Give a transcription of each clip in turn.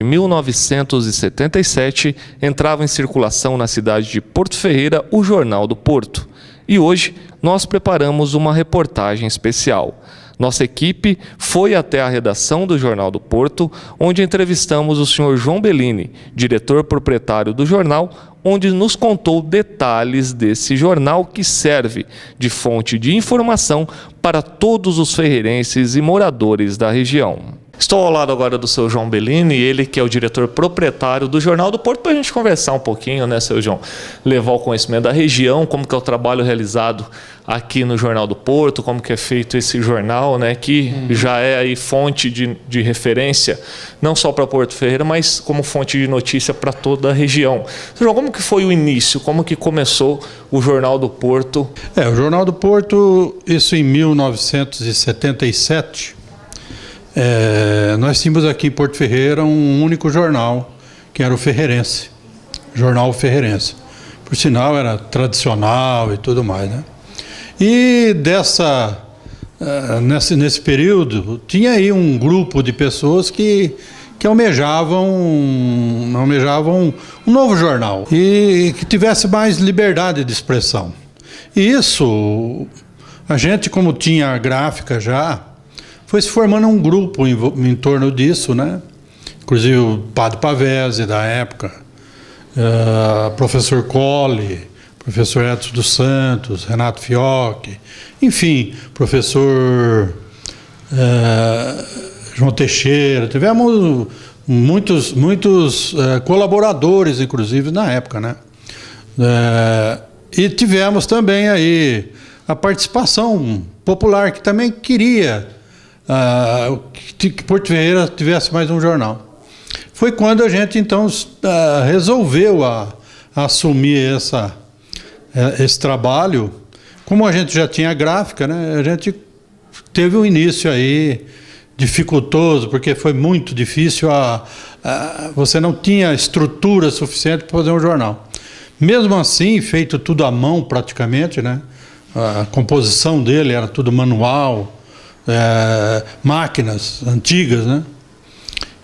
Em 1977, entrava em circulação na cidade de Porto Ferreira o Jornal do Porto. E hoje nós preparamos uma reportagem especial. Nossa equipe foi até a redação do Jornal do Porto, onde entrevistamos o senhor João Bellini, diretor proprietário do jornal, onde nos contou detalhes desse jornal que serve de fonte de informação para todos os ferreirenses e moradores da região. Estou ao lado agora do seu João Bellini, ele que é o diretor proprietário do Jornal do Porto, para a gente conversar um pouquinho, né, seu João? Levar o conhecimento da região, como que é o trabalho realizado aqui no Jornal do Porto, como que é feito esse jornal, né, que já é aí fonte de referência, não só para Porto Ferreira, mas como fonte de notícia para toda a região. Seu João, como que foi o início? Como que começou o Jornal do Porto? O Jornal do Porto, isso em 1977... nós tínhamos aqui em Porto Ferreira um único jornal, que era o Ferreirense, Jornal Ferreirense. Por sinal, era tradicional e tudo mais, né? E nesse período, tinha aí um grupo de pessoas que almejavam um novo jornal e que tivesse mais liberdade de expressão. E isso, a gente, como tinha a gráfica já, foi se formando um grupo em torno disso, né? Inclusive o Padre Pavese, da época, professor Colli, professor Edson dos Santos, Renato Fiocchi, enfim, professor João Teixeira. Tivemos muitos colaboradores, inclusive, na época, né? E tivemos também aí a participação popular, que também queria que Porto Ferreira tivesse mais um jornal. Foi quando a gente, então, resolveu assumir esse trabalho. Como a gente já tinha gráfica, né, a gente teve um início aí dificultoso, porque foi muito difícil, você não tinha estrutura suficiente para fazer um jornal. Mesmo assim, feito tudo à mão praticamente, né, a composição dele era tudo manual, máquinas antigas, né?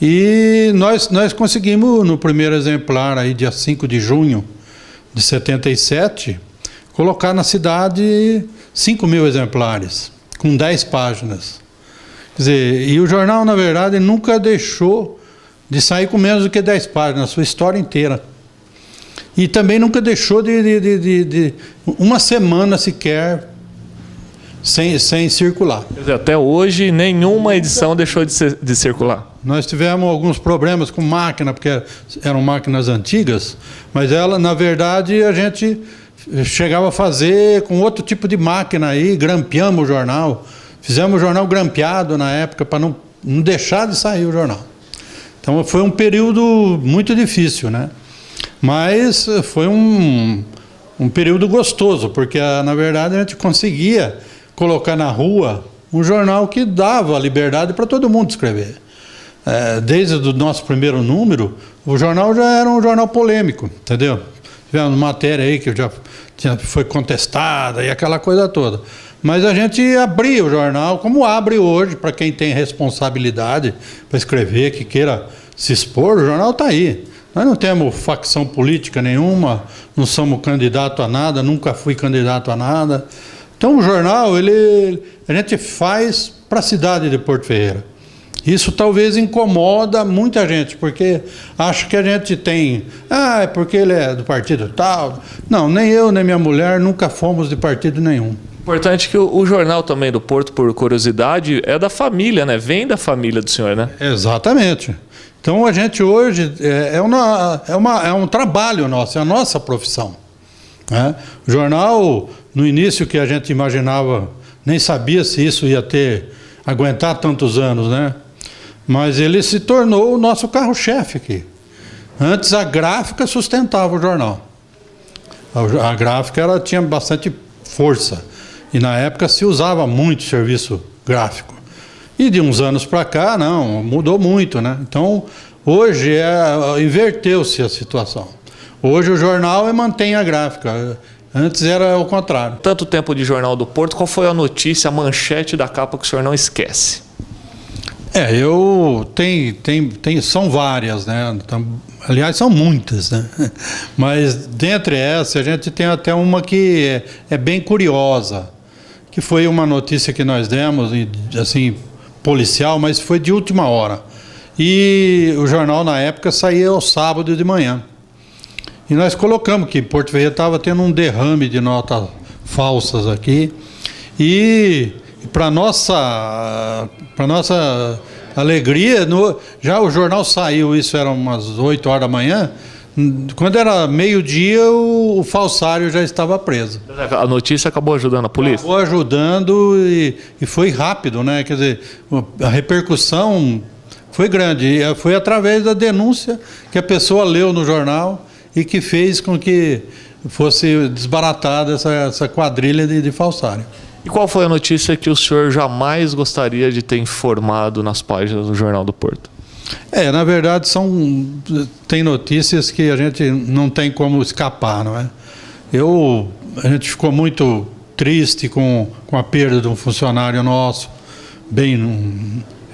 E nós conseguimos, no primeiro exemplar, aí, dia 5 de junho de 77, colocar na cidade 5.000 exemplares, com 10 páginas. Quer dizer, e o jornal, na verdade, nunca deixou de sair com menos do que 10 páginas, na sua história inteira. E também nunca deixou de uma semana sequer sem circular. Quer dizer, até hoje nenhuma edição deixou de circular. Nós tivemos alguns problemas com máquina, porque eram máquinas antigas, mas na verdade, a gente chegava a fazer com outro tipo de máquina aí, grampeamos o jornal, fizemos o jornal grampeado na época, para não deixar de sair o jornal. Então foi um período muito difícil, né? Mas foi um período gostoso, porque na verdade a gente conseguia colocar na rua um jornal que dava liberdade para todo mundo escrever. Desde o nosso primeiro número, o jornal já era um jornal polêmico, entendeu? Tivemos matéria aí que foi contestada e aquela coisa toda. Mas a gente abria o jornal, como abre hoje, para quem tem responsabilidade para escrever, que queira se expor, o jornal está aí. Nós não temos facção política nenhuma, não somos candidato a nada, nunca fui candidato a nada. Então o jornal, a gente faz para a cidade de Porto Ferreira. Isso talvez incomoda muita gente, porque acha que a gente tem... é porque ele é do partido tal. Não, nem eu, nem minha mulher nunca fomos de partido nenhum. Importante que o jornal também do Porto, por curiosidade, é da família, né? Vem da família do senhor, né? Exatamente. Então a gente hoje é um trabalho nosso, é a nossa profissão, né? O jornal, no início, que a gente imaginava, nem sabia se isso ia aguentar tantos anos, né? Mas ele se tornou o nosso carro-chefe aqui. Antes a gráfica sustentava o jornal. A gráfica ela tinha bastante força. E na época se usava muito serviço gráfico. E de uns anos para cá, não, mudou muito, né? Então, hoje inverteu-se a situação. Hoje o jornal mantém a gráfica. Antes era o contrário. Tanto tempo de Jornal do Porto, qual foi a notícia, a manchete da capa que o senhor não esquece? São várias, né? Aliás, são muitas, né? Mas dentre essas, a gente tem até uma que é bem curiosa, que foi uma notícia que nós demos, assim, policial, mas foi de última hora. E o jornal, na época, saía ao sábado de manhã. E nós colocamos que Porto Ferreira estava tendo um derrame de notas falsas aqui. E para nossa alegria, já o jornal saiu, isso era umas 8 horas da manhã, quando era meio-dia o falsário já estava preso. A notícia acabou ajudando a polícia? Acabou ajudando e foi rápido, né? Quer dizer, a repercussão foi grande. E foi através da denúncia que a pessoa leu no jornal e que fez com que fosse desbaratada essa quadrilha de falsário. E qual foi a notícia que o senhor jamais gostaria de ter informado nas páginas do Jornal do Porto? Na verdade, tem notícias que a gente não tem como escapar, não é? A gente ficou muito triste com a perda de um funcionário nosso,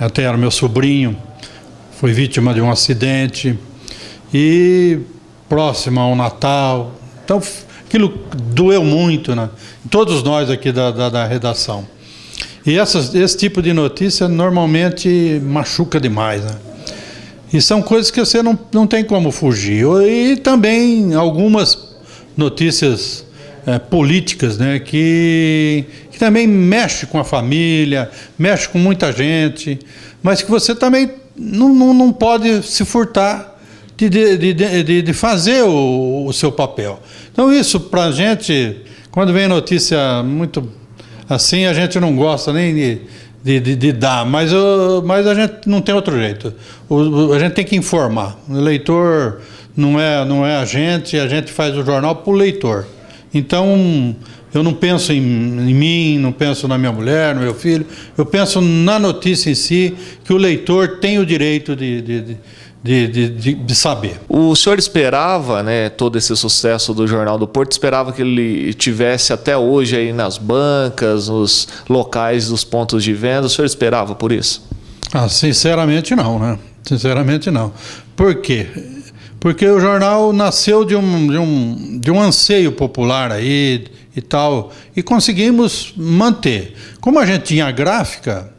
até era meu sobrinho, foi vítima de um acidente, e próximo ao Natal. Então, aquilo doeu muito, né? Todos nós aqui da redação. E esse tipo de notícia normalmente machuca demais, né? E são coisas que você não tem como fugir. E também algumas notícias políticas, né? Que também mexe com a família, mexe com muita gente, mas que você também não pode se furtar de fazer o seu papel. Então isso para a gente, quando vem notícia muito assim, a gente não gosta nem de dar, mas a gente não tem outro jeito. A gente tem que informar. O leitor não é a gente faz o jornal para o leitor. Então eu não penso em mim, não penso na minha mulher, no meu filho, eu penso na notícia em si, que o leitor tem o direito de saber. O senhor esperava, né, todo esse sucesso do Jornal do Porto, esperava que ele tivesse até hoje aí nas bancas, nos locais dos pontos de venda? O senhor esperava por isso? Sinceramente não, né? Sinceramente não. Por quê? Porque o jornal nasceu de um anseio popular aí e tal, e conseguimos manter. Como a gente tinha gráfica,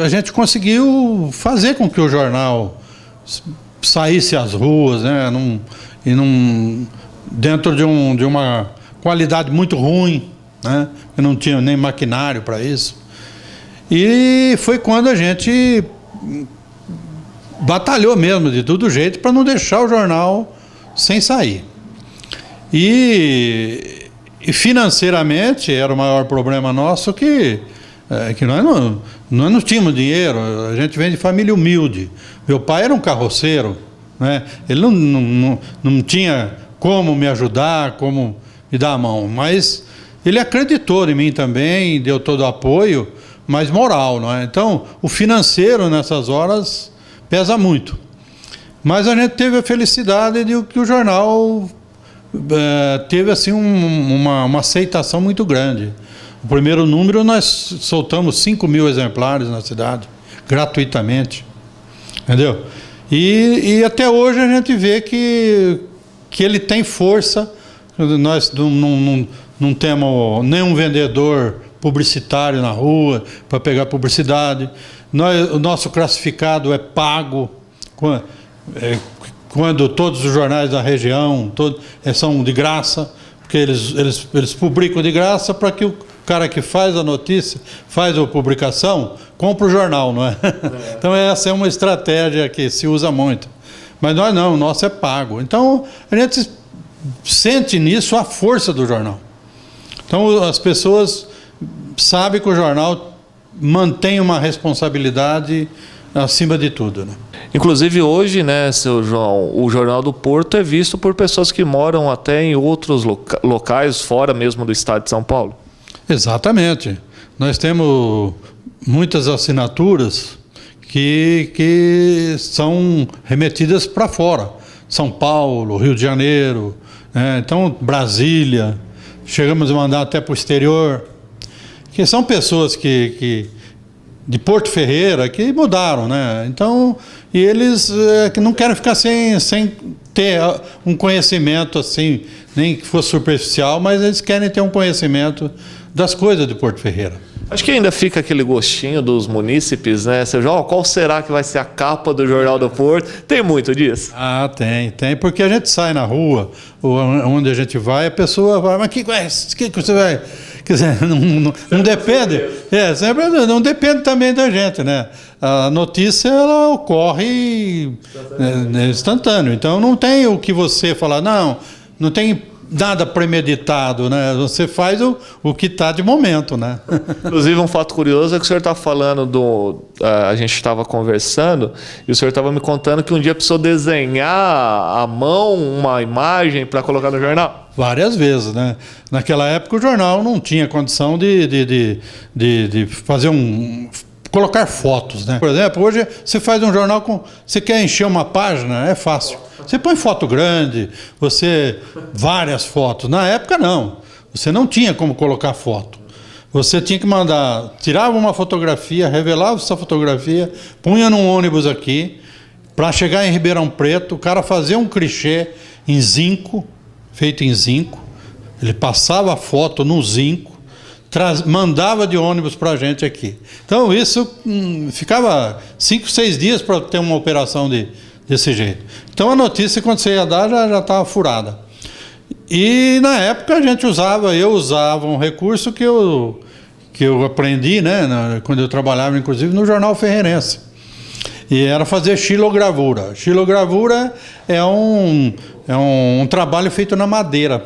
a gente conseguiu fazer com que o jornal saísse às ruas, né, dentro de uma qualidade muito ruim, né, eu não tinha nem maquinário para isso. E foi quando a gente batalhou mesmo de todo jeito para não deixar o jornal sem sair. E financeiramente era o maior problema nosso que nós não tínhamos dinheiro, a gente vem de família humilde. Meu pai era um carroceiro, né? Ele não tinha como me ajudar, como me dar a mão, mas ele acreditou em mim também, deu todo o apoio, mas moral, não é? Então, o financeiro nessas horas pesa muito. Mas a gente teve a felicidade de que o jornal teve assim uma aceitação muito grande. O primeiro número nós soltamos 5.000 exemplares na cidade, gratuitamente, entendeu? E até hoje a gente vê que ele tem força. Nós não temos nenhum vendedor publicitário na rua para pegar publicidade. O nosso classificado é pago quando todos os jornais da região são de graça, porque eles publicam de graça para que o cara que faz a notícia, faz a publicação, compra o jornal, não é? Então essa é uma estratégia que se usa muito. Mas nós não, o nosso é pago. Então a gente sente nisso a força do jornal. Então as pessoas sabem que o jornal mantém uma responsabilidade acima de tudo, né? Inclusive hoje, né, seu João, o Jornal do Porto é visto por pessoas que moram até em outros locais, fora mesmo do estado de São Paulo. Exatamente. Nós temos muitas assinaturas que são remetidas para fora. São Paulo, Rio de Janeiro, então Brasília, chegamos a mandar até para o exterior, que são pessoas que de Porto Ferreira que mudaram, né? Então, e eles que não querem ficar sem ter um conhecimento assim, nem que fosse superficial, mas eles querem ter um conhecimento das coisas de Porto Ferreira. Acho que ainda fica aquele gostinho dos munícipes, né? Você já, qual será que vai ser a capa do Jornal do Porto? Tem muito disso? Ah, tem, porque a gente sai na rua, ou onde a gente vai, a pessoa fala, mas que você vai... Quer dizer, não depende, sempre não depende também da gente, né? A notícia, ela ocorre instantâneo, então não tem o que você falar, não tem nada premeditado, né? Você faz o que está de momento, né? Inclusive, um fato curioso é que o senhor está falando a gente estava conversando e o senhor estava me contando que um dia precisou desenhar à mão uma imagem para colocar no jornal. Várias vezes, né? Naquela época o jornal não tinha condição de fazer colocar fotos, né? Por exemplo, hoje você faz um jornal você quer encher uma página, é fácil. Você põe foto grande, várias fotos. Na época não, você não tinha como colocar foto. Você tinha que tirava uma fotografia, revelava essa fotografia, punha num ônibus aqui, para chegar em Ribeirão Preto, o cara fazia um clichê em zinco, feito em zinco, ele passava a foto no zinco, mandava de ônibus para a gente aqui. Então isso ficava 5, 6 dias para ter uma operação desse jeito. Então a notícia, quando você ia dar, já estava furada. E na época eu usava um recurso que eu aprendi, né, quando eu trabalhava inclusive no Jornal Ferreirense. E era fazer xilogravura. Xilogravura é um trabalho feito na madeira.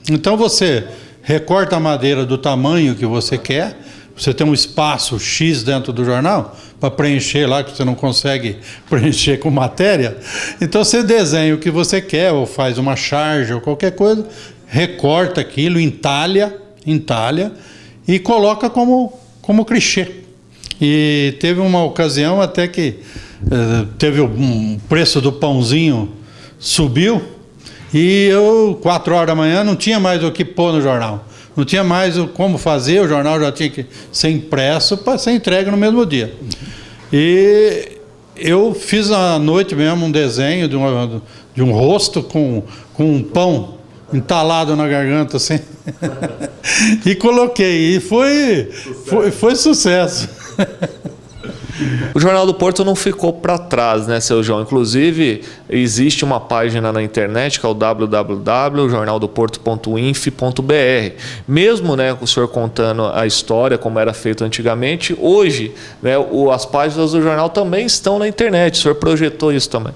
Então você recorta a madeira do tamanho que você quer, você tem um espaço X dentro do jornal para preencher lá, que você não consegue preencher com matéria. Então você desenha o que você quer, ou faz uma charge ou qualquer coisa, recorta aquilo, entalha e coloca como clichê. E teve uma ocasião até que teve o preço do pãozinho subiu, e 4 horas da manhã, não tinha mais o que pôr no jornal. Não tinha mais como fazer, o jornal já tinha que ser impresso para ser entregue no mesmo dia. E eu fiz à noite mesmo um desenho de um rosto com um pão entalado na garganta, assim. E coloquei, e foi sucesso. O Jornal do Porto não ficou para trás, né, seu João? Inclusive, existe uma página na internet que é o www.jornaldoporto.inf.br. Mesmo, né, com o senhor contando a história, como era feito antigamente, hoje, né, as páginas do jornal também estão na internet. O senhor projetou isso também?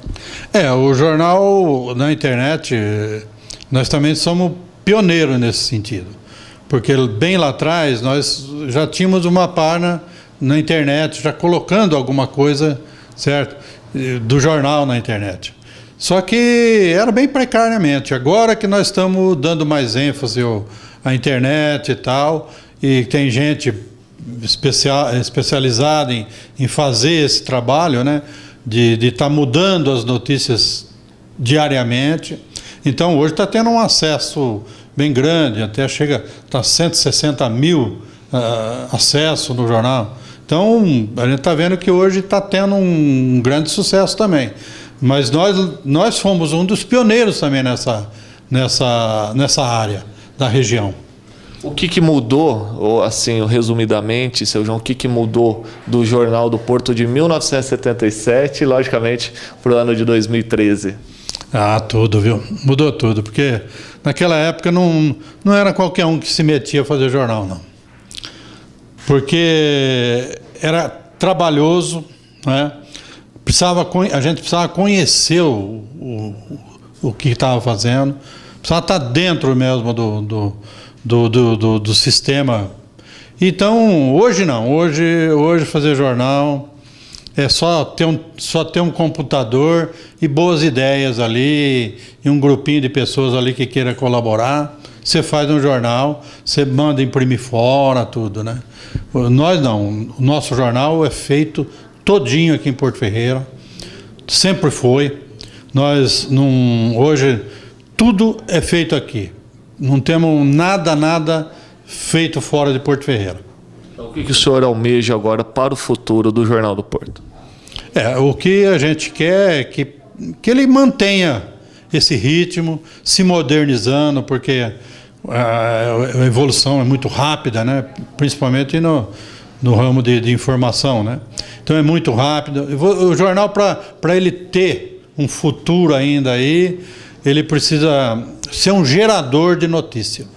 O jornal na internet, nós também somos pioneiros nesse sentido. Porque bem lá atrás, nós já tínhamos uma página na internet, já colocando alguma coisa, certo, do jornal na internet. Só que era bem precariamente. Agora que nós estamos dando mais ênfase à internet e tal, e tem gente especializada em fazer esse trabalho, né, de estar mudando as notícias diariamente. Então hoje está tendo um acesso bem grande, até está 160 mil acessos no jornal. Então, a gente está vendo que hoje está tendo um grande sucesso também. Mas nós fomos um dos pioneiros também nessa área da região. O que mudou, ou assim, resumidamente, seu João, o que mudou do Jornal do Porto de 1977, logicamente, para o ano de 2013? Tudo, viu? Mudou tudo, porque naquela época não era qualquer um que se metia a fazer jornal, não. Porque era trabalhoso, né? A gente precisava conhecer o que estava fazendo, precisava estar dentro mesmo do sistema. Então, hoje não. Hoje fazer jornal é só ter um computador e boas ideias ali, e um grupinho de pessoas ali que queira colaborar. Você faz um jornal, você manda imprimir fora, tudo, né? Nós não. O nosso jornal é feito todinho aqui em Porto Ferreira. Sempre foi. Hoje, tudo é feito aqui. Não temos nada feito fora de Porto Ferreira. Então, o que o senhor almeja agora para o futuro do Jornal do Porto? O que a gente quer é que ele mantenha esse ritmo, se modernizando, porque a evolução é muito rápida, né? Principalmente no ramo de informação, né? Então é muito rápido. O jornal, para ele ter um futuro ainda aí, ele precisa ser um gerador de notícia.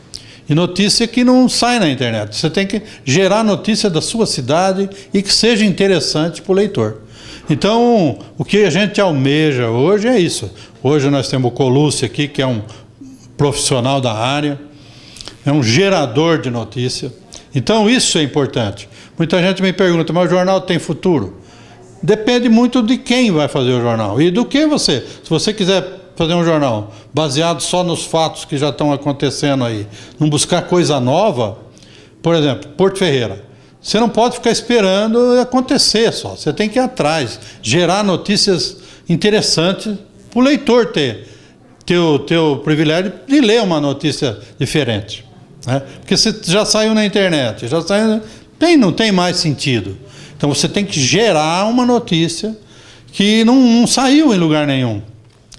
E notícia que não sai na internet. Você tem que gerar notícia da sua cidade e que seja interessante para o leitor. Então, o que a gente almeja hoje é isso. Hoje nós temos o Colucci aqui, que é um profissional da área, é um gerador de notícia. Então, isso é importante. Muita gente me pergunta, mas o jornal tem futuro? Depende muito de quem vai fazer o jornal e do que você. Se você quiser fazer um jornal baseado só nos fatos que já estão acontecendo aí, não buscar coisa nova, por exemplo, Porto Ferreira. Você não pode ficar esperando acontecer só. Você tem que ir atrás, gerar notícias interessantes para o leitor ter o privilégio de ler uma notícia diferente, né? Porque você já saiu na internet, já saiu, não tem mais sentido. Então você tem que gerar uma notícia que não saiu em lugar nenhum.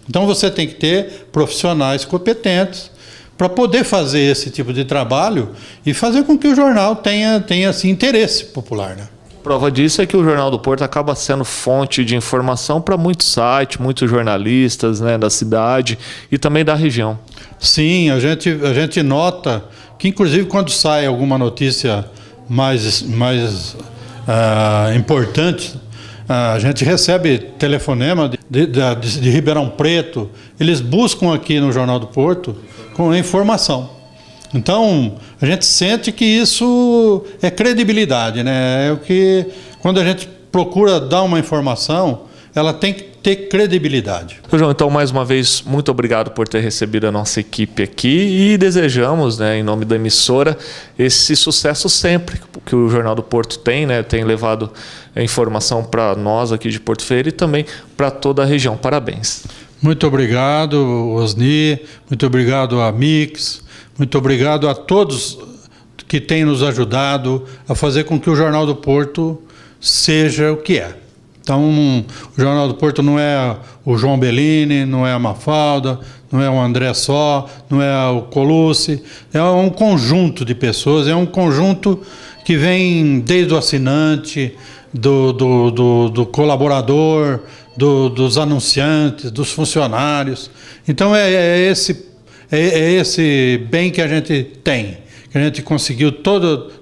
Então você tem que ter profissionais competentes para poder fazer esse tipo de trabalho e fazer com que o jornal tenha assim, interesse popular, né? Prova disso é que o Jornal do Porto acaba sendo fonte de informação para muitos sites, muitos jornalistas, né, da cidade e também da região. Sim, a gente nota que, inclusive, quando sai alguma notícia mais importante, a gente recebe telefonema de Ribeirão Preto, eles buscam aqui no Jornal do Porto com informação. Então, a gente sente que isso é credibilidade, né? É o que, quando a gente procura dar uma informação, ela tem que ter credibilidade. João, então, mais uma vez, muito obrigado por ter recebido a nossa equipe aqui e desejamos, né, em nome da emissora, esse sucesso sempre que o Jornal do Porto tem, né? Tem levado a informação para nós aqui de Porto Ferreira e também para toda a região. Parabéns. Muito obrigado, Osni, muito obrigado a Mix, muito obrigado a todos que têm nos ajudado a fazer com que o Jornal do Porto seja o que é. Então, o Jornal do Porto não é o João Bellini, não é a Mafalda, não é o André Só, não é o Colucci, é um conjunto de pessoas, é um conjunto que vem desde o assinante, do colaborador, dos anunciantes, dos funcionários. Então é esse bem que a gente tem, que a gente conseguiu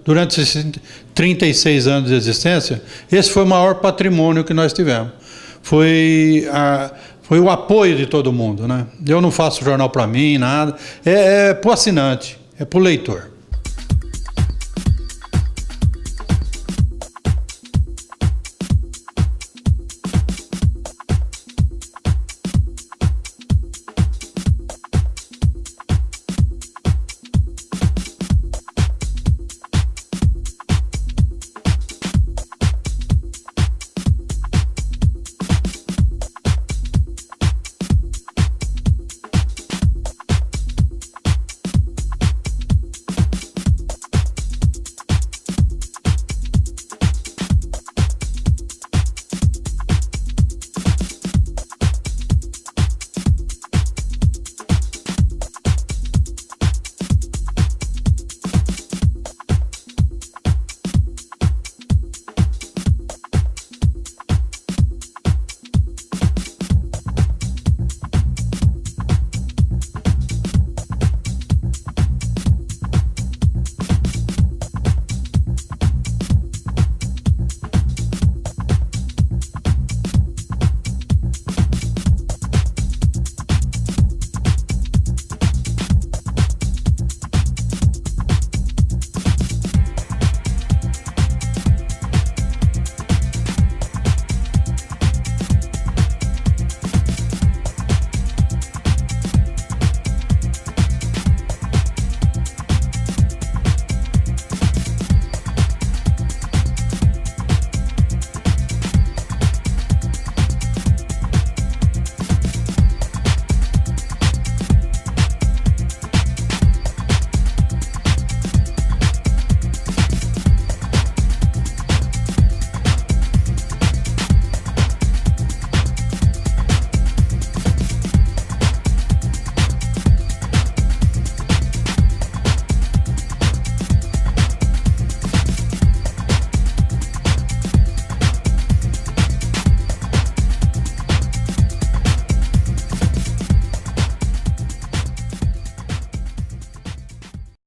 durante esses 36 anos de existência. Esse foi o maior patrimônio que nós tivemos. Foi o apoio de todo mundo, né? Eu não faço jornal para mim, nada. É para o assinante, é para o leitor.